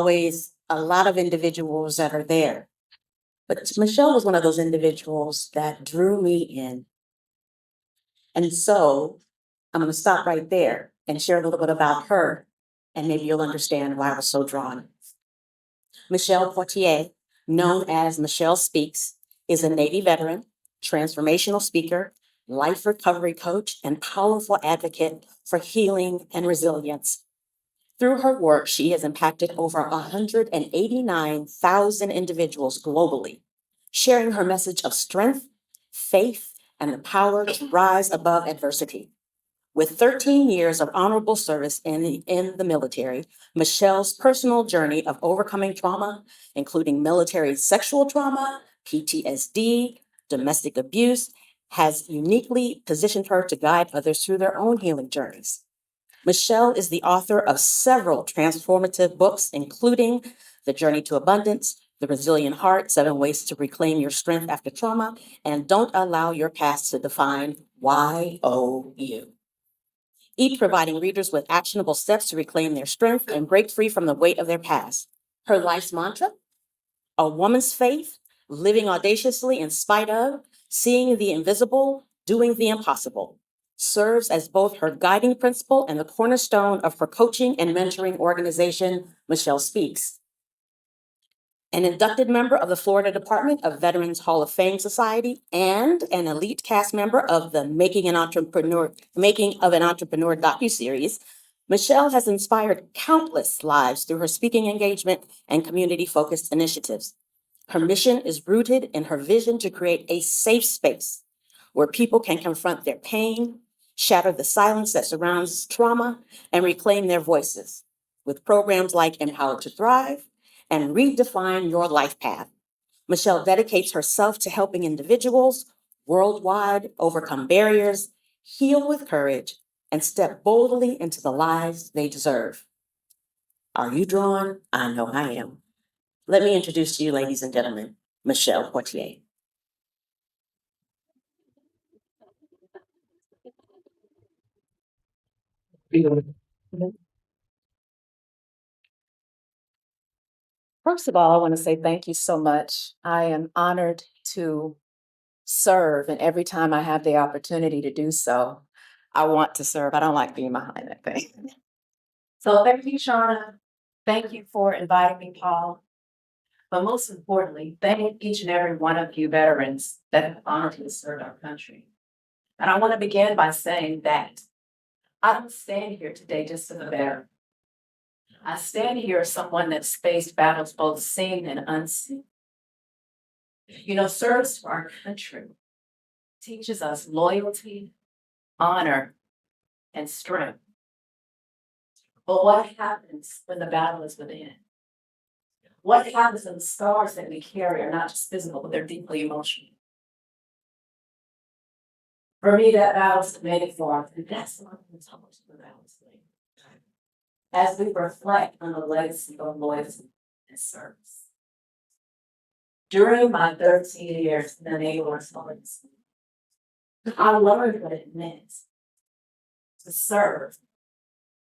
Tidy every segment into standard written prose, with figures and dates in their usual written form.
always a lot of individuals that are there. But Michelle was one of those individuals that drew me in. And so I'm going to stop right there and share a little bit about her, and maybe you'll understand why I was so drawn. Michelle Portier, known as Michelle Speakz, is a Navy veteran, transformational speaker, life recovery coach, and powerful advocate for healing and resilience. Through her work, she has impacted over 189,000 individuals globally, sharing her message of strength, faith, and the power to rise above adversity. With 13 years of honorable service in the military, Michelle's personal journey of overcoming trauma, including military sexual trauma, PTSD, domestic abuse, has uniquely positioned her to guide others through their own healing journeys. Michelle is the author of several transformative books, including The Journey to Abundance, The Resilient Heart, 7 Ways to Reclaim Your Strength After Trauma, and Don't Allow Your Past to Define YOU. Each providing readers with actionable steps to reclaim their strength and break free from the weight of their past. Her life's mantra: a woman's faith, living audaciously in spite of, seeing the invisible, doing the impossible, serves as both her guiding principle and the cornerstone of her coaching and mentoring organization, Michelle Speakz. An inducted member of the Florida Department of Veterans Hall of Fame Society and an elite cast member of the Making of an Entrepreneur docuseries, Michelle has inspired countless lives through her speaking engagement and community-focused initiatives. Her mission is rooted in her vision to create a safe space where people can confront their pain, shatter the silence that surrounds trauma, and reclaim their voices. With programs like Empowered to Thrive and Redefine Your Life Path, Michelle dedicates herself to helping individuals worldwide overcome barriers, heal with courage, and step boldly into the lives they deserve. Are you drawn? I know I am. Let me introduce to you, ladies and gentlemen, Michelle Portier. First of all, I want to say thank you so much. I am honored to serve, and every time I have the opportunity to do so, I want to serve. I don't like being behind that thing. So thank you, Shauna. Thank you for inviting me, Paul. But most importantly, thank each and every one of you veterans that have honored to serve our country. And I want to begin by saying that I don't stand here today just as a veteran. I stand here as someone that's faced battles both seen and unseen. Service to our country teaches us loyalty, honor, and strength. But what happens when the battle is within? What happens when the scars that we carry are not just physical, but they're deeply emotional? For me, that battle is the many forms, and that's what I'm talking about today. As we reflect on the legacy of loyalty and service. During my 13 years in the Naval Response, I learned what it meant to serve,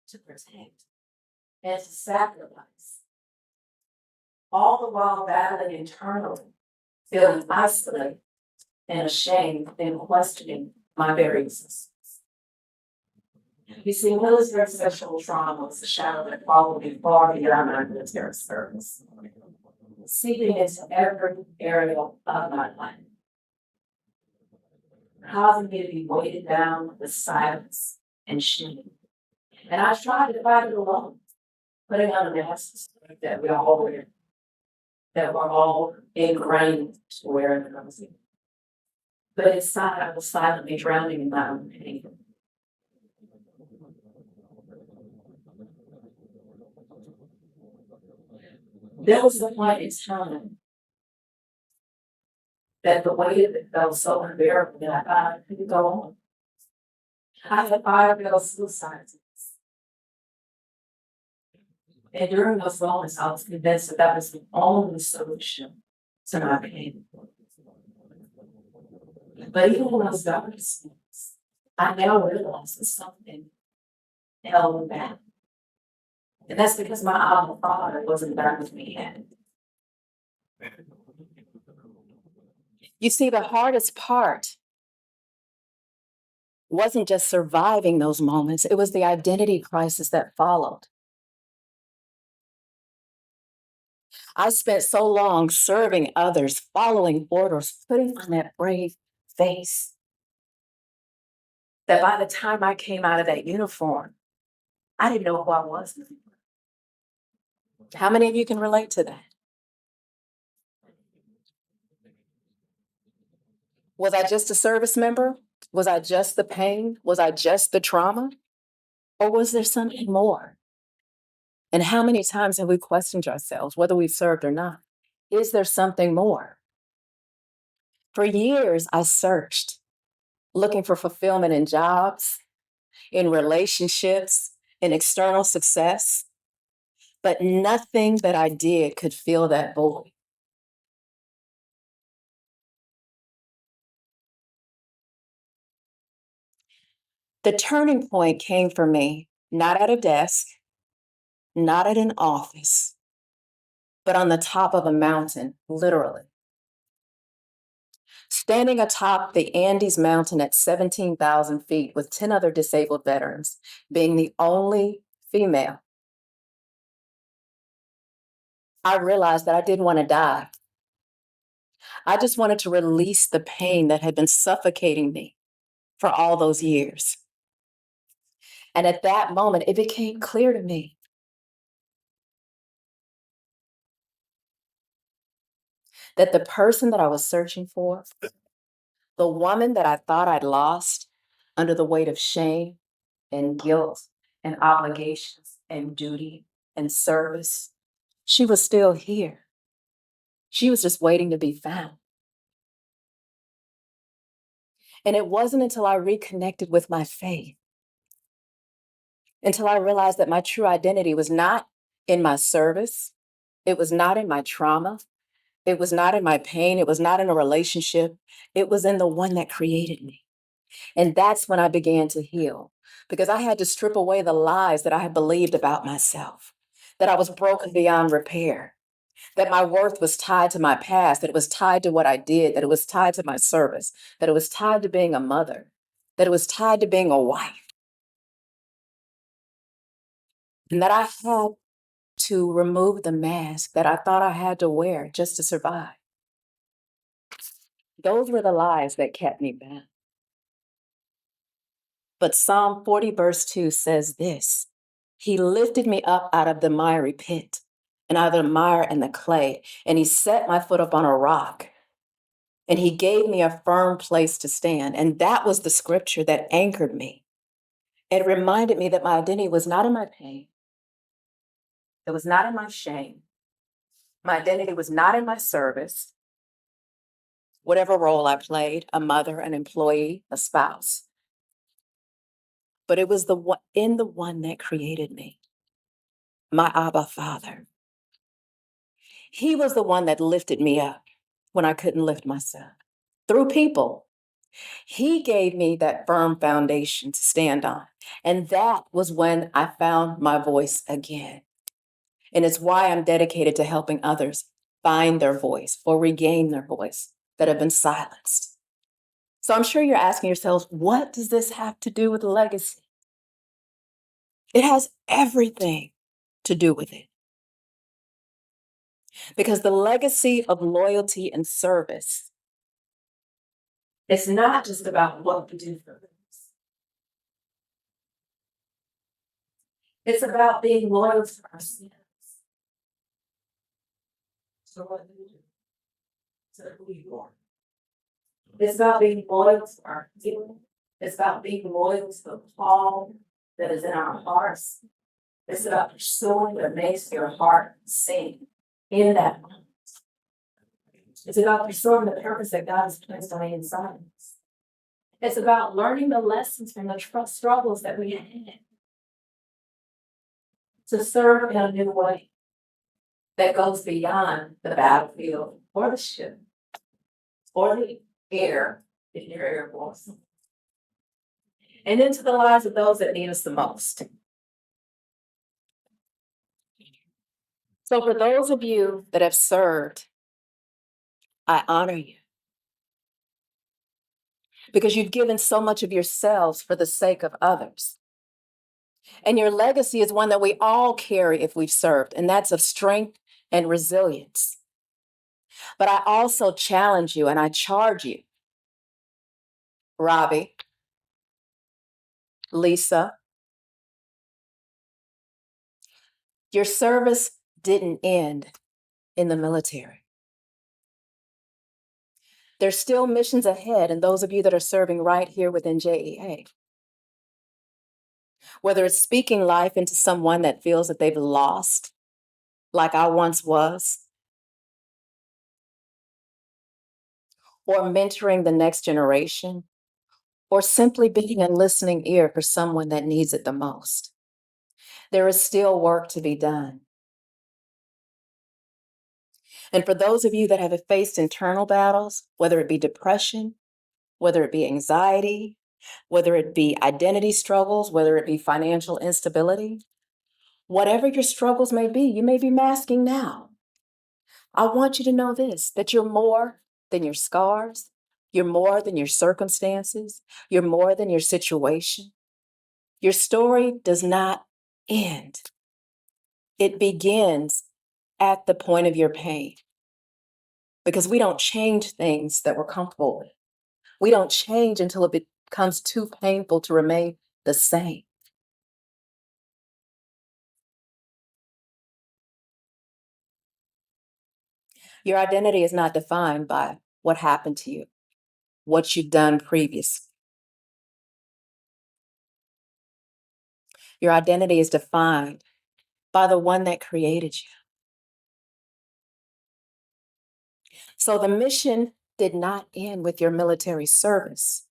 to protect, and to sacrifice, all the while battling internally, feeling isolated and ashamed and questioning my very existence. You see, military sexual trauma was a shadow that followed me far beyond my military service, seeping into every area of my life, causing me to be weighted down with silence and shame. And I tried to fight it alone, putting on a mask that we all wear, that we're all ingrained to wear in the country. But inside, I was silently drowning in my own pain. There was a point in time that the weight of it felt so unbearable that I thought I couldn't go on. I had 5 failed suicides. And during those moments, I was convinced that that was the only solution to my pain. But even in those darkest moments, I now realize that something held me back. And that's because my Abba Father wasn't done with me yet. You see, the hardest part wasn't just surviving those moments, it was the identity crisis that followed. I spent so long serving others, following orders, putting on that brave face, that by the time I came out of that uniform, I didn't know who I was. How many of you can relate to that? Was I just a service member? Was I just the pain? Was I just the trauma? Or was there something more? And how many times have we questioned ourselves, whether we've served or not? Is there something more? For years, I searched, looking for fulfillment in jobs, in relationships, in external success, but nothing that I did could fill that void. The turning point came for me not at a desk, not at an office, but on the top of a mountain, literally. Standing atop the Andes Mountain at 17,000 feet with 10 other disabled veterans, being the only female, I realized that I didn't want to die. I just wanted to release the pain that had been suffocating me for all those years. And at that moment, it became clear to me that the person that I was searching for, the woman that I thought I'd lost under the weight of shame and guilt and obligations and duty and service, she was still here. She was just waiting to be found. And it wasn't until I reconnected with my faith, until I realized that my true identity was not in my service, it was not in my trauma, it was not in my pain, it was not in a relationship, it was in the one that created me. And that's when I began to heal, because I had to strip away the lies that I had believed about myself, that I was broken beyond repair, that my worth was tied to my past, that it was tied to what I did, that it was tied to my service, that it was tied to being a mother, that it was tied to being a wife, and that I had to remove the mask that I thought I had to wear just to survive. Those were the lies that kept me bound. But Psalm 40, verse 2 says this: He lifted me up out of the miry pit and out of the mire and the clay, and He set my foot up on a rock, and He gave me a firm place to stand. And that was the scripture that anchored me. It reminded me that my identity was not in my pain, it was not in my shame. My identity was not in my service, whatever role I played, a mother, an employee, a spouse, but it was in the one that created me, my Abba Father. He was the one that lifted me up when I couldn't lift myself through people. He gave me that firm foundation to stand on. And that was when I found my voice again. And it's why I'm dedicated to helping others find their voice or regain their voice that have been silenced. So I'm sure you're asking yourselves, what does this have to do with legacy? It has everything to do with it. Because the legacy of loyalty and service, it's not just about what we do for others. It's about being loyal to ourselves. To what we do. To who you are. It's about being loyal to our healing. It's about being loyal to the call that is in our hearts. It's about pursuing what makes your heart sing in that moment. It's about pursuing the purpose that God has placed on the inside of us. It's about learning the lessons from the struggles that we had to serve in a new way that goes beyond the battlefield or the ship or the air, if you're airborne, and into the lives of those that need us the most. So for those of you that have served, I honor you because you've given so much of yourselves for the sake of others. And your legacy is one that we all carry if we've served, and that's of strength and resilience. But I also challenge you and I charge you, Robbie, Lisa, your service didn't end in the military. There's still missions ahead, and those of you that are serving right here within JEA. Whether it's speaking life into someone that feels that they've lost, like I once was, or mentoring the next generation, or simply being a listening ear for someone that needs it the most. There is still work to be done. And for those of you that have faced internal battles, whether it be depression, whether it be anxiety, whether it be identity struggles, whether it be financial instability, whatever your struggles may be, you may be masking now. I want you to know this, that you're more than your scars. You're more than your circumstances. You're more than your situation. Your story does not end. It begins at the point of your pain. Because we don't change things that we're comfortable with. We don't change until it becomes too painful to remain the same. Your identity is not defined by what happened to you, what you've done previously. Your identity is defined by the one that created you. So the mission did not end with your military service.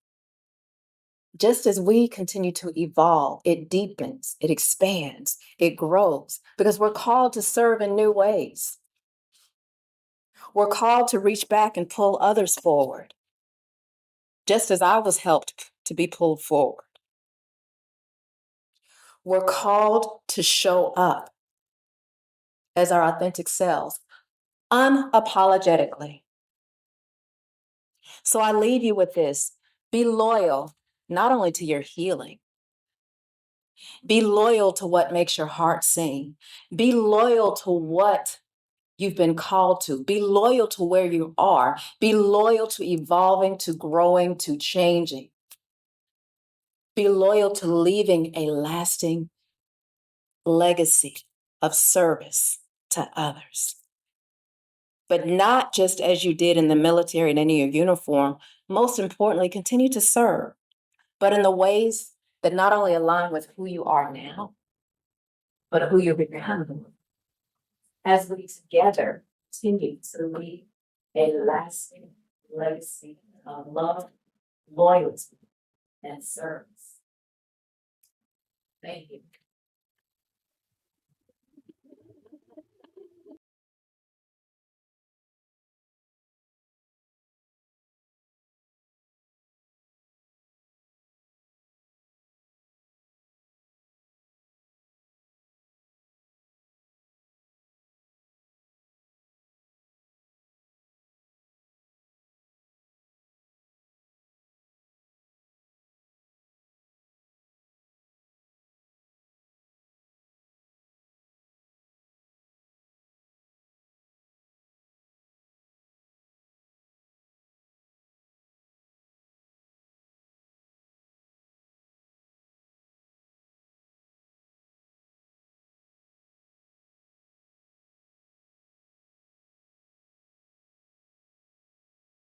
Just as we continue to evolve, it deepens, it expands, it grows, because we're called to serve in new ways. We're called to reach back and pull others forward, just as I was helped to be pulled forward. We're called to show up as our authentic selves, unapologetically. So I leave you with this. Be loyal, not only to your healing, be loyal to what makes your heart sing. Be loyal to what you've been called to. Be loyal to where you are. Be loyal to evolving, to growing, to changing. Be loyal to leaving a lasting legacy of service to others. But not just as you did in the military and in your uniform. Most importantly, continue to serve, but in the ways that not only align with who you are now, but who you're becoming. As we together continue to leave a lasting legacy of love, loyalty, and service. Thank you.